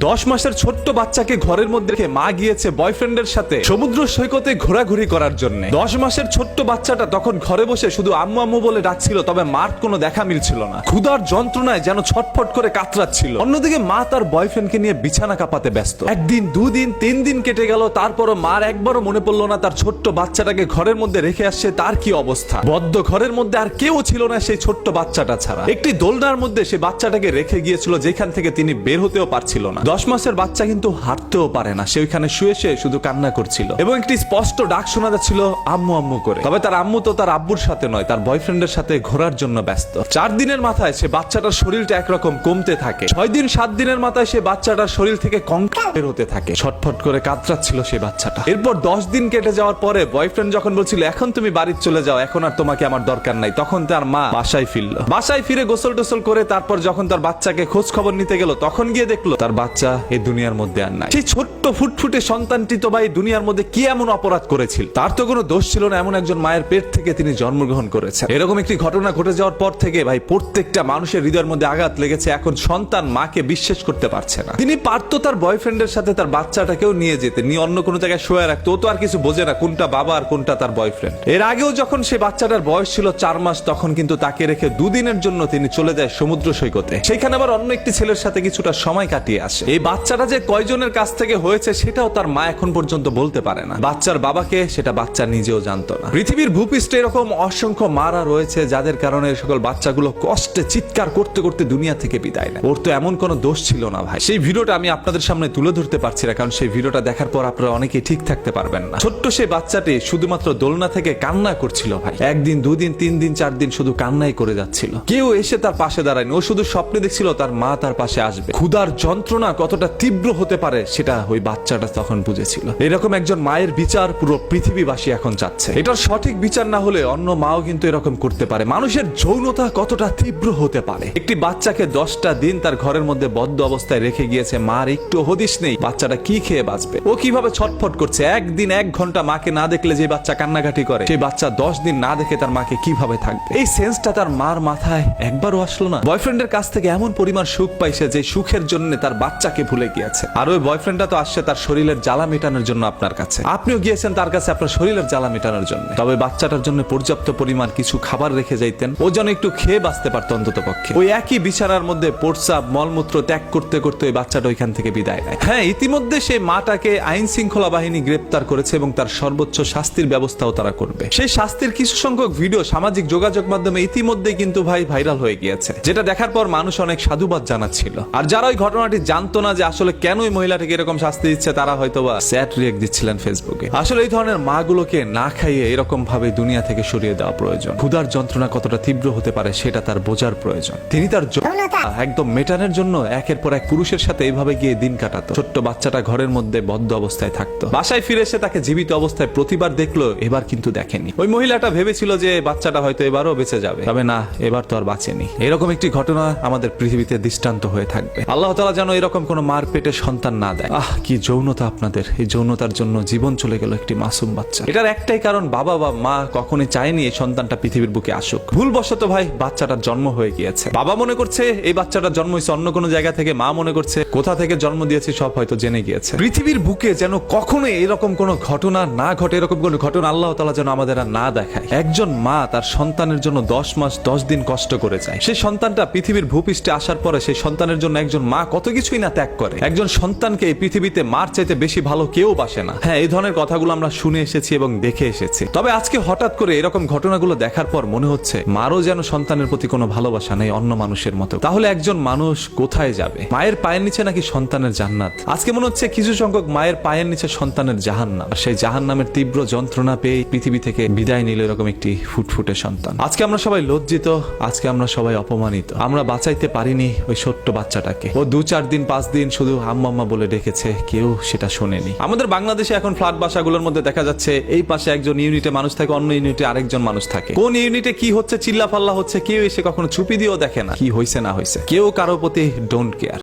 10 মাসের ছোট্ট বাচ্চাকে ঘরের মধ্যে রেখে মা গিয়েছে বয়ফ্রেন্ডের সাথে সমুদ্র সৈকতে ঘোরাঘুরি করার জন্য। 10 মাসের ছোট্ট বাচ্চাটা তখন ঘরে বসে শুধু আম্মু আম্মু বলে ডাকছিল, তবে মার কোনো দেখা মিলছিল না। ক্ষুধার যন্ত্রণায় যেন ছটফট করে কাতরাচ্ছিল। অন্যদিকে মা তার বয়ফ্রেন্ডকে নিয়ে বিছানা কাঁপাতে ব্যস্ত। একদিন, দুদিন, 3 দিন কেটে গেল, তারপরও মার একবারও মনে পড়লো না তার ছোট্ট বাচ্চাটাকে ঘরের মধ্যে রেখে আসছে তার কি অবস্থা। বদ্ধ ঘরের মধ্যে আর কেউ ছিল না সেই ছোট্ট বাচ্চাটা ছাড়া। একটি দোলনার মধ্যে সে বাচ্চাটাকে রেখে গিয়েছিল, যেখান থেকে তিনি বের হতেও পারছিল না। 10 মাসের বাচ্চা কিন্তু হাঁটতেও পারে না, সে ওইখানে শুয়ে শুধু কান্না করছিল এবং একটি স্পষ্ট ডাক শোনা যাচ্ছিল আম্মু আম্মু করে। তবে তার আম্মু তো তার আব্বুর সাথে নয়, তার বয়ফ্রেন্ডের সাথে ঘোরার জন্য ব্যস্ত। 4 দিনের মাথায় সে বাচ্চাটার শরীরটা একরকম কমতে থাকে। 6 দিন 7 দিনের মাথায় সে বাচ্চাটার শরীর থেকে কঙ্কাল বের হতে থাকে। ছটফট করে কাতরাচ্ছিল সেই বাচ্চাটা। এরপর 10 দিন কেটে যাওয়ার পরে বয়ফ্রেন্ড যখন বলছিল এখন তুমি বাড়ি চলে যাও, এখন আর তোমাকে আমার দরকার নাই, তখন তার মা বাসায় ফিরল। বাসায় ফিরে গোসল টোসল করে তারপর যখন তার বাচ্চাকে খোঁজ খবর নিতে গেল, তখন গিয়ে দেখলো তার বাচ্চা এই দুনিয়ার মধ্যে আর নাই। সেই ছোট্ট ফুটফুটে সন্তানটি তো ভাই দুনিয়ার মধ্যে কি এমন অপরাধ করেছিল? তার তো কোনো দোষ ছিল না, এমন একজন মায়ের পেট থেকে তিনি জন্মগ্রহণ করেছেন। এরকম একটি ঘটনা ঘটে যাওয়ার পর থেকে ভাই প্রত্যেকটা মানুষের হৃদয়ের মধ্যে আঘাত লেগেছে। এখন সন্তান মাকে বিশ্বাস করতে পারছে না। তিনি পারতো তার বয়ফ্রেন্ডের সাথে তার বাচ্চাটাকেও নিয়ে যেতে, নিয়ে অন্য কোনো জায়গায় শোয়া রাখতো। ও তো আর কিছু বোঝে না কোনটা বাবা আর কোনটা তার বয়ফ্রেন্ড। এর আগেও যখন সে বাচ্চাটার বয়স ছিল 4 মাস, তখন কিন্তু তাকে রেখে 2 দিনের জন্য তিনি চলে যায় সমুদ্র সৈকতে। সেখানে আবার অন্য একটি ছেলের সাথে কিছুটা সময় কাটিয়ে আসে। এই বাচ্চাটা যে কয়জনের কাছ থেকে হয়েছে সেটাও তার মা এখন পর্যন্ত বলতে পারে না। বাচ্চার বাবাকে সেটা বাচ্চা নিজেও জানতো না। পৃথিবীর ভূপৃষ্ঠে এরকম অসংখ্য মারা রয়েছে যাদের কারণে সকল বাচ্চাগুলো কষ্টে চিৎকার করতে করতে দুনিয়া থেকে বিদায় নেয়। ওর তো এমন কোনো দোষ ছিল না ভাই। সেই ভিডিওটা আমি আপনাদের সামনে তুলে ধরতে পারছি না, কারণ সেই ভিডিওটা দেখার পর আপনারা অনেকেই ঠিক থাকতে পারবেন না। ছোট্ট সেই বাচ্চাটি শুধুমাত্র দোলনা থেকে কান্না করছিল ভাই। 1 দিন, 2 দিন, 3 দিন, 4 দিন শুধু কান্নাই করে যাচ্ছিল। কেউ এসে তার পাশে দাঁড়ায়নি। ও শুধু স্বপ্নে দেখছিল তার মা তার পাশে আসবে। ক্ষুধার যন্ত্রণা কতটা তীব্র হতে পারে সেটা ওই বাচ্চাটা তখন বুঝেছিল। এরকম একজন মায়ের বিচার পুরো পৃথিবীবাসী এখন চাচ্ছে। এটার সঠিক বিচার না হলে অন্য মাও কিন্তু এরকম করতে পারে। মানুষের যৌনতা কতটা তীব্র হতে পারে। একটি বাচ্চাকে 10টা দিন তার ঘরের মধ্যে বদ্ধ অবস্থায় রেখে গিয়েছে, মার একটু হদিশ নেই বাচ্চাটা কি খেয়ে বাঁচবে। ও কিভাবে ছটফট করছে। 1 দিন 1 ঘন্টা মাকে না দেখলে যে বাচ্চা কান্নাকাটি করে, সেই বাচ্চা 10 দিন না দেখে তার মাকে কিভাবে থাকবে। এই সেন্সটা তার মার মাথায় একবারও আসলো না। বয়ফ্রেন্ডের কাছ থেকে এমন পরিমাণ সুখ পাইছে যে সুখের জন্য তার বাচ্চাকে ভুলে গিয়েছে। আর ওই বয়ফ্রেন্ডটা তো আসছে তার শরীরের জ্বালা মেটানোর জন্য আপনার কাছে। আপনিও গিয়েছেন তার কাছে আপনার শরীরের জ্বালা মেটানোর জন্য। তবে বাচ্চাটার জন্য পর্যাপ্ত পরিমাণ কিছু খাবার রেখে যাইতেন, ও যেন একটু খেয়ে বাঁচতে পারতো অন্তত পক্ষে। ওই একই বিছানার মধ্যে প্রস্রাব মলমূত্র ত্যাগ করতে করতে ওই বাচ্চাটা ওইখান থেকে বিদায় নেয়। হ্যাঁ, ইতিমধ্যে সেই মাটাকে আইন শৃঙ্খলা বাহিনী গ্রেপ্তার করেছে এবং তার সর্বোচ্চ শাস্তির ব্যবস্থাও তারা করবে। সেই শাস্তির কিছু সংখ্যক ভিডিও সামাজিক যোগাযোগ মাধ্যমে ইতিমধ্যে কিন্তু ভাই ভাইরাল হয়ে গিয়েছে, যেটা দেখার পর মানুষ অনেক সাধুবাদ জানাচ্ছিল। আর যারা ওই ঘটনাটি জানতো না যে আসলে কেন ওই মহিলাটিকে এরকম শাস্তি দিচ্ছে, তারা হয়তো বা স্যাড রিয়েক্ট দিচ্ছিলেন ফেসবুকে। আসলে এই ধরনের মাগুলোকে না খাইয়ে এরকম ভাবে দুনিয়া থেকে সরিয়ে দেওয়া প্রয়োজন। ক্ষুধার যন্ত্রণা কতটা তীব্র হতে পারে সেটা তার বোঝার প্রয়োজন। তিনি তার একদম মেটানোর জন্য একের পর এক পুরুষের সাথে এইভাবে গিয়ে দিন কাটাতো। ছোট্ট বাচ্চাটা ঘরের মধ্যে বদ্ধ অবস্থায় থাকতো। বাসায় ফিরে এসে তাকে জীবিত অবস্থায় প্রতিবার দেখলো, এবার কিন্তু দেখেনি। ওই মহিলাটা ভেবেছিল যে বাচ্চাটা হয়তো এবারও বেঁচে যাবে, তবে না, এবার তো আর বাঁচেনি। এরকম একটি ঘটনা আমাদের পৃথিবীতে দৃষ্টান্ত হয়ে থাকবে। আল্লাহ তাআলা যেন এরকম কোন মার পেটে সন্তান না দেয়। কি যৌনতা আপনাদের! এই যৌনতার জন্য জীবন চলে গেল একটি মাসুম বাচ্চা। এটার একটাই কারণ, বাবা বা মা কখনোই চায়নি এই সন্তানটা পৃথিবীর বুকে আসুক। ভুলবশত ভাই বাচ্চাটার জন্ম হয়ে গিয়েছে। বাবা মনে করছে এই বাচ্চাটার জন্ম হয়েছে অন্য কোনো জায়গা থেকে, মা মনে করছে কোথা থেকে জন্ম দিয়েছে সব হয়তো জেনে গিয়েছে। পৃথিবীর বুকে যেন কখনোই এরকম কোনো ঘটনা না ঘটে, এরকম কোনো ঘটনা আল্লাহ তাআলা যেন আমাদের আর না দেখায়। একজন মা তার সন্তানের জন্য 10 মাস 10 দিন কষ্ট করে যায়। সেই সন্তানটা পৃথিবীর ভূপৃষ্ঠে আসার পরে সেই সন্তানের জন্য একজন মা কত কিছুই না ত্যাগ করে। একজন সন্তানকে এই পৃথিবীতে মার চাইতে বেশি ভালো কেউ বাসে না। হ্যাঁ, এই ধরনের কথাগুলো আমরা শুনে এসেছি এবং দেখে এসেছি। তবে আজকে হঠাৎ করে এরকম ঘটনাগুলো দেখার পর মনে হচ্ছে মারও যেন সন্তানের প্রতি কোনো ভালোবাসা নেই অন্য মানুষের মতো। তাহলে একজন মানুষ কোথায় যাবে? মায়ের পায়ের নিচে নাকি সন্তানের জান্নাত? আজকে মনে হচ্ছে কিছু সংখ্যক মায়ের পায়ের নিচে সন্তানের জাহান্নাম। আর সেই জাহান্নামের তীব্র যন্ত্রণা পেয়ে পৃথিবী থেকে বিদায় নিল এরকম একটি ফুটফুটে সন্তান। আজকে আমরা সবাই লজ্জিত, আজকে আমরা সবাই অপমানিত। আমরা বাঁচাইতে পারিনি ওই ছোট্ট বাচ্চাটাকে। ও 2-4 দিন 5 দিন শুধু আম্মা আম্মা বলে ডেকেছে, কেউ সেটা শোনেনি। আমাদের বাংলাদেশে এখন ফ্ল্যাট বাসাগুলোর মধ্যে দেখা যাচ্ছে এই পাশে একজন ইউনিটে মানুষ থাকে, অন্য ইউনিটে আরেকজন মানুষ থাকে। কোন ইউনিটে কি হচ্ছে চিল্লা ফাল্লা হচ্ছে কেউ এসে কখনো চুপি দিয়েও দেখে না, কি হয়েছে না হয়েছে। কেউ কারো প্রতি ডোন্ট কেয়ার।